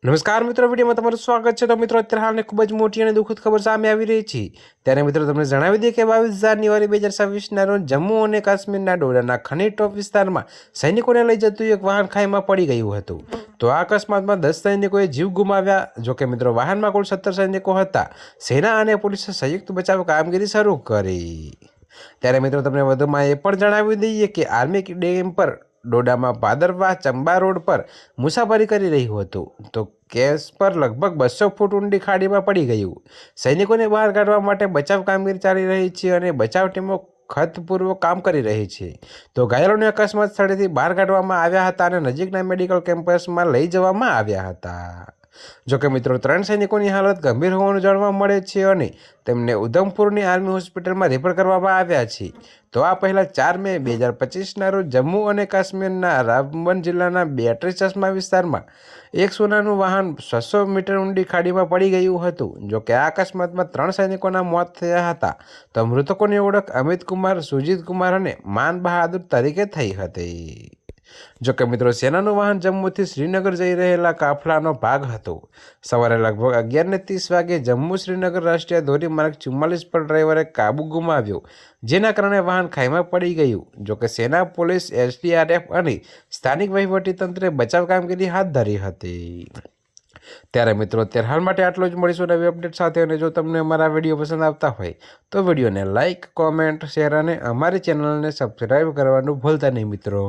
નમસ્કાર મિત્રો, વિડીયોમાં તમારું સ્વાગત છે। તો મિત્રો, અત્યારે હાલને ખૂબ જ મોટી અને દુઃખદ ખબર સામે આવી રહી છે। ત્યારે મિત્રો તમને જણાવી દઈએ કે 22 જાન્યુઆરી 2026ના રોજ જમ્મુ અને કાશ્મીરના ડોડાના ખની ટોપ વિસ્તારમાં સૈનિકોને લઈ જતું એક વાહન ખાઈમાં પડી ગયું હતું। તો આ અકસ્માતમાં 10 સૈનિકોએ જીવ ગુમાવ્યા। જોકે મિત્રો, વાહનમાં કુલ 17 સૈનિકો હતા। સેના અને પોલીસે સંયુક્ત બચાવ કામગીરી શરૂ કરી। ત્યારે મિત્રો તમને વધુમાં એ પણ જણાવી દઈએ કે આર્મી ડેમ પર ડોડામાં ભાદરવા ચંબા રોડ પર મુસાફરી કરી રહ્યું હતું તો કેસ પર લગભગ 200 ફૂટ ઊંડી ખાડીમાં પડી ગયું। સૈનિકોને બહાર કાઢવા માટે બચાવ કામગીરી ચાલી રહી છે અને બચાવ ટીમો ખતપૂર્વક કામ કરી રહી છે। તો ઘાયલોને અકસ્માત સ્થળેથી બહાર કાઢવામાં આવ્યા હતા અને નજીકના મેડિકલ કેમ્પસમાં લઈ જવામાં આવ્યા હતા। જોકે મિત્રો, 3 સૈનિકોની હાલત ગંભીર હોવાનું જાણવા મળે છે અને તેમને ઉધમપુરની આર્મી હોસ્પિટલમાં રેફર કરવામાં આવ્યા છે। તો આ પહેલાં 4 મે 2025ના રોજ જમ્મુ અને કાશ્મીરના રામબન જિલ્લાના બેટરી ચશ્મા વિસ્તારમાં એક સોનાનું વાહન 600 મીટર ઊંડી ખાડીમાં પડી ગયું હતું। જોકે આ અકસ્માતમાં 3 સૈનિકોના મોત થયા હતા। તો મૃતકોની ઓળખ અમિત કુમાર, સુજીત કુમાર અને માન બહાદુર તરીકે થઈ હતી। જોકે મિત્રો, સેનાનું વાહન જમ્મુથી શ્રીનગર જઈ રહેલા કાફલાનો ભાગ હતો। સવારે લગભગ 11:30 વાગે જમ્મુ શ્રીનગર રાષ્ટ્રીય ધોરીમાર્ગ 44 પર ડ્રાઈવરે કાબુ ગુમાવ્યો, જેના કારણે વાહન ખાઈમાં પડી ગયું। જોકે સેના, પોલીસ, SDRF અને સ્થાનિક વહીવટીતંત્રે બચાવ કામગીરી હાથ ધરી હતી। ત્યારે મિત્રો, અત્યારે હાલ માટે આટલું જ। મળીશું નવી અપડેટ સાથે। અને જો તમને અમારા વિડીયો પસંદ આવતા હોય તો વિડીયોને લાઇક, કોમેન્ટ, શેર અને અમારી ચેનલને સબસ્ક્રાઈબ કરવાનું ભૂલતા નહીં મિત્રો।